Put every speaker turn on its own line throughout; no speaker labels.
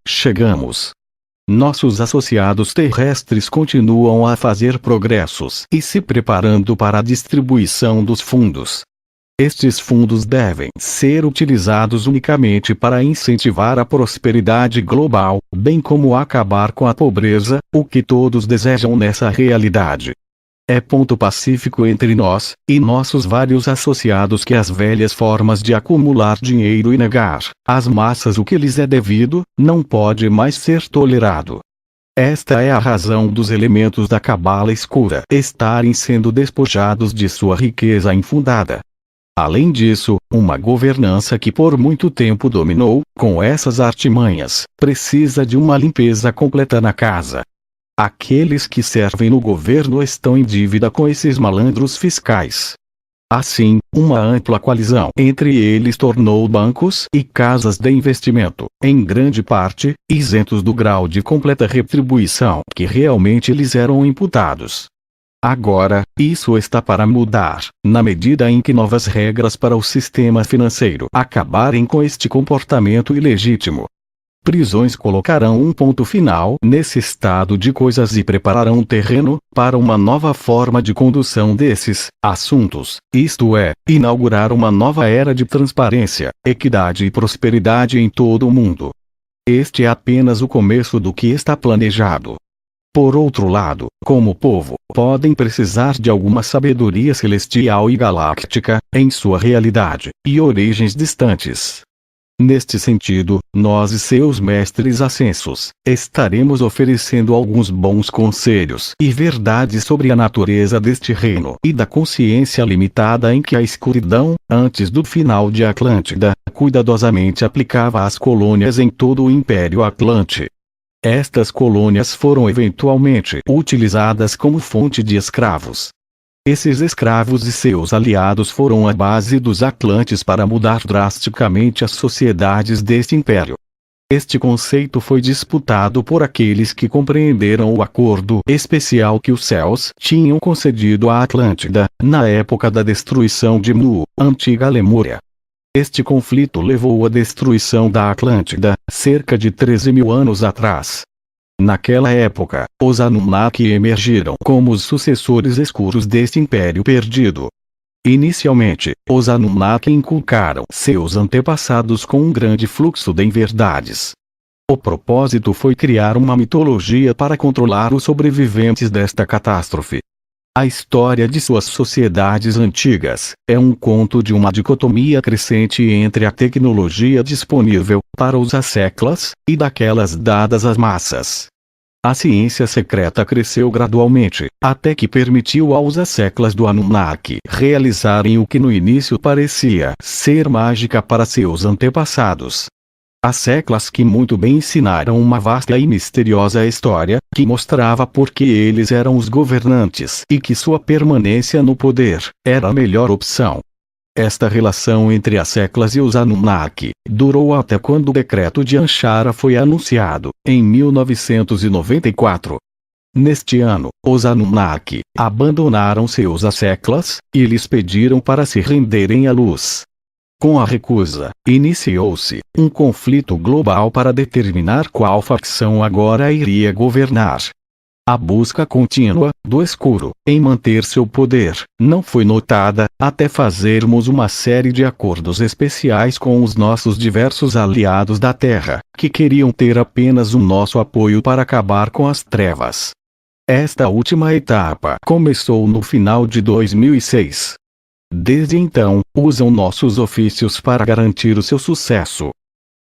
chegamos. Nossos associados terrestres continuam a fazer progressos e se preparando para a distribuição dos fundos. Estes fundos devem ser utilizados unicamente para incentivar a prosperidade global, bem como acabar com a pobreza, o que todos desejam nessa realidade. É ponto pacífico entre nós e nossos vários associados que as velhas formas de acumular dinheiro e negar às massas o que lhes é devido, não pode mais ser tolerado. Esta é a razão dos elementos da cabala escura estarem sendo despojados de sua riqueza infundada. Além disso, uma governança que por muito tempo dominou, com essas artimanhas, precisa de uma limpeza completa na casa. Aqueles que servem no governo estão em dívida com esses malandros fiscais. Assim, uma ampla coalizão entre eles tornou bancos e casas de investimento, em grande parte, isentos do grau de completa retribuição que realmente lhes eram imputados. Agora, isso está para mudar, na medida em que novas regras para o sistema financeiro acabarem com este comportamento ilegítimo. Prisões colocarão um ponto final nesse estado de coisas e prepararão o terreno para uma nova forma de condução desses assuntos, isto é, inaugurar uma nova era de transparência, equidade e prosperidade em todo o mundo. Este é apenas o começo do que está planejado. Por outro lado, como povo, podem precisar de alguma sabedoria celestial e galáctica, em sua realidade e origens distantes. Neste sentido, nós e seus mestres ascensos, estaremos oferecendo alguns bons conselhos e verdades sobre a natureza deste reino e da consciência limitada em que a escuridão, antes do final de Atlântida, cuidadosamente aplicava às colônias em todo o Império Atlante. Estas colônias foram eventualmente utilizadas como fonte de escravos. Esses escravos e seus aliados foram a base dos Atlantes para mudar drasticamente as sociedades deste império. Este conceito foi disputado por aqueles que compreenderam o acordo especial que os céus tinham concedido à Atlântida, na época da destruição de Mu, antiga Lemúria. Este conflito levou à destruição da Atlântida, cerca de 13.000 anos atrás. Naquela época, os Anunnaki emergiram como os sucessores escuros deste império perdido. Inicialmente, os Anunnaki inculcaram seus antepassados com um grande fluxo de inverdades. O propósito foi criar uma mitologia para controlar os sobreviventes desta catástrofe. A história de suas sociedades antigas é um conto de uma dicotomia crescente entre a tecnologia disponível para os asseclas e daquelas dadas às massas. A ciência secreta cresceu gradualmente, até que permitiu aos asseclas do Anunnaki realizarem o que no início parecia ser mágica para seus antepassados. Asseclas que muito bem ensinaram uma vasta e misteriosa história, que mostrava por que eles eram os governantes e que sua permanência no poder era a melhor opção. Esta relação entre Asseclas e os Anunnaki durou até quando o decreto de Anshara foi anunciado, em 1994. Neste ano, os Anunnaki abandonaram seus Asseclas e lhes pediram para se renderem à luz. Com a recusa, iniciou-se um conflito global para determinar qual facção agora iria governar. A busca contínua do escuro em manter seu poder não foi notada, até fazermos uma série de acordos especiais com os nossos diversos aliados da Terra, que queriam ter apenas o nosso apoio para acabar com as trevas. Esta última etapa começou no final de 2006. Desde então, usam nossos ofícios para garantir o seu sucesso.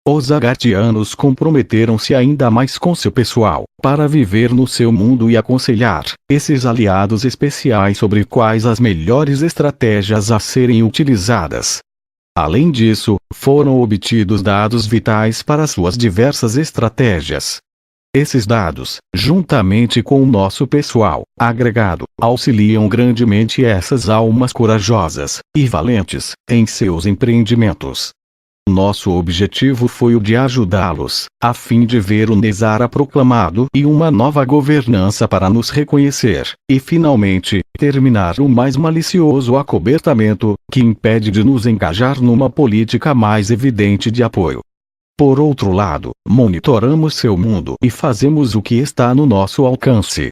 Os Agartianos comprometeram-se ainda mais com seu pessoal, para viver no seu mundo e aconselhar esses aliados especiais sobre quais as melhores estratégias a serem utilizadas. Além disso, foram obtidos dados vitais para suas diversas estratégias. Esses dados, juntamente com o nosso pessoal agregado, auxiliam grandemente essas almas corajosas e valentes em seus empreendimentos. Nosso objetivo foi o de ajudá-los, a fim de ver o Nezara proclamado e uma nova governança para nos reconhecer, e finalmente, terminar o mais malicioso acobertamento, que impede de nos engajar numa política mais evidente de apoio. Por outro lado, monitoramos seu mundo e fazemos o que está no nosso alcance.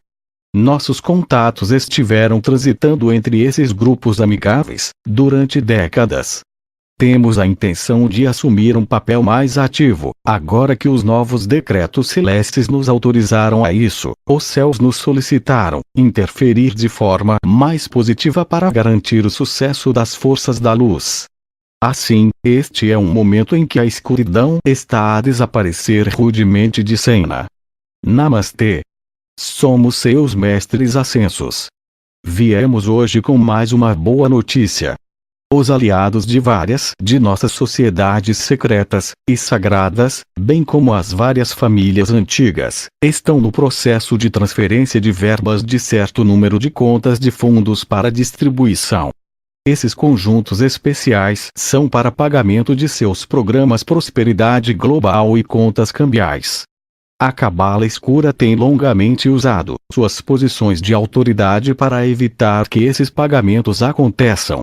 Nossos contatos estiveram transitando entre esses grupos amigáveis durante décadas. Temos a intenção de assumir um papel mais ativo, agora que os novos decretos celestes nos autorizaram a isso. Os céus nos solicitaram interferir de forma mais positiva para garantir o sucesso das forças da luz. Assim, este é um momento em que a escuridão está a desaparecer rudemente de cena. Namastê. Somos seus mestres ascensos. Viemos hoje com mais uma boa notícia. Os aliados de várias de nossas sociedades secretas e sagradas, bem como as várias famílias antigas, estão no processo de transferência de verbas de certo número de contas de fundos para distribuição. Esses conjuntos especiais são para pagamento de seus programas Prosperidade Global e contas cambiais. A Cabala Escura tem longamente usado suas posições de autoridade para evitar que esses pagamentos aconteçam.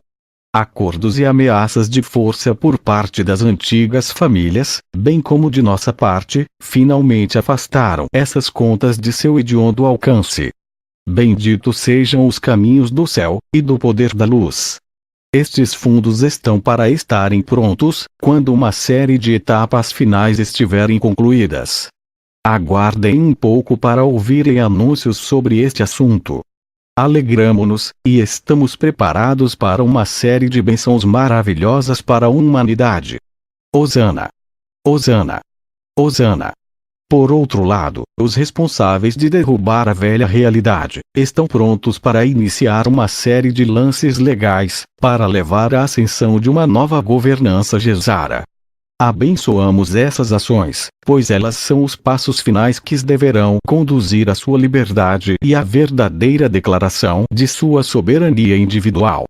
Acordos e ameaças de força por parte das antigas famílias, bem como de nossa parte, finalmente afastaram essas contas de seu hediondo alcance. Benditos sejam os caminhos do céu e do poder da luz. Estes fundos estão para estarem prontos, quando uma série de etapas finais estiverem concluídas. Aguardem um pouco para ouvirem anúncios sobre este assunto. Alegramo-nos, e estamos preparados para uma série de bênçãos maravilhosas para a humanidade. Hosana! Hosana! Hosana! Por outro lado, os responsáveis de derrubar a velha realidade estão prontos para iniciar uma série de lances legais para levar à ascensão de uma nova governança Gesara. Abençoamos essas ações, pois elas são os passos finais que deverão conduzir à sua liberdade e à verdadeira declaração de sua soberania individual.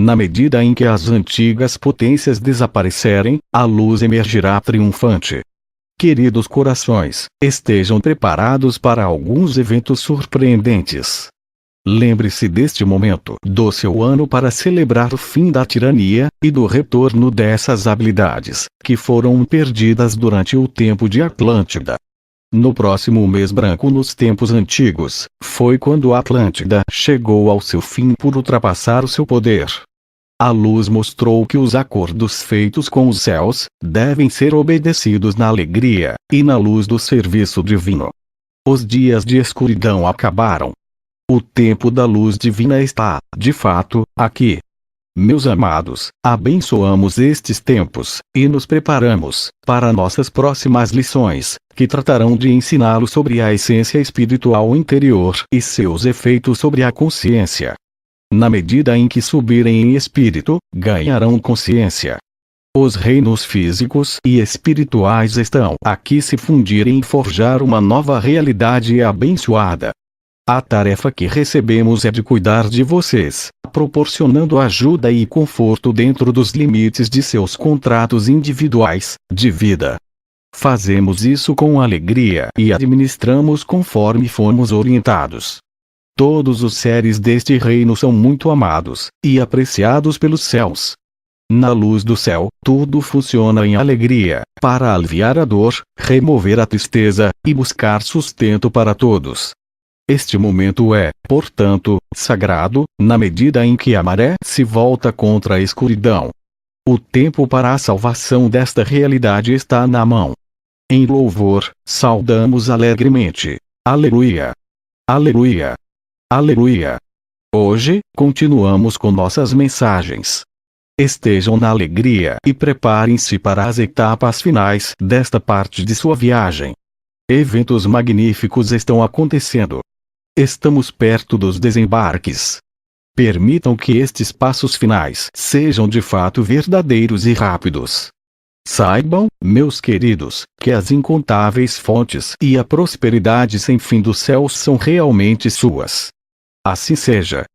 Na medida em que as antigas potências desaparecerem, a luz emergirá triunfante. Queridos corações, estejam preparados para alguns eventos surpreendentes. Lembre-se deste momento do seu ano para celebrar o fim da tirania e do retorno dessas habilidades, que foram perdidas durante o tempo de Atlântida. No próximo mês branco nos tempos antigos, foi quando Atlântida chegou ao seu fim por ultrapassar o seu poder. A luz mostrou que os acordos feitos com os céus devem ser obedecidos na alegria e na luz do serviço divino. Os dias de escuridão acabaram. O tempo da luz divina está, de fato, aqui. Meus amados, abençoamos estes tempos, e nos preparamos para nossas próximas lições, que tratarão de ensiná-lo sobre a essência espiritual interior e seus efeitos sobre a consciência. Na medida em que subirem em espírito, ganharão consciência. Os reinos físicos e espirituais estão aqui se fundirem e forjar uma nova realidade abençoada. A tarefa que recebemos é de cuidar de vocês, proporcionando ajuda e conforto dentro dos limites de seus contratos individuais de vida. Fazemos isso com alegria e administramos conforme fomos orientados. Todos os seres deste reino são muito amados e apreciados pelos céus. Na luz do céu, tudo funciona em alegria, para aliviar a dor, remover a tristeza e buscar sustento para todos. Este momento é, portanto, sagrado, na medida em que a maré se volta contra a escuridão. O tempo para a salvação desta realidade está na mão. Em louvor, saudamos alegremente. Aleluia! Aleluia! Aleluia! Hoje, continuamos com nossas mensagens. Estejam na alegria e preparem-se para as etapas finais desta parte de sua viagem. Eventos magníficos estão acontecendo. Estamos perto dos desembarques. Permitam que estes passos finais sejam de fato verdadeiros e rápidos. Saibam, meus queridos, que as incontáveis fontes e a prosperidade sem fim dos céus são realmente suas. Assim seja,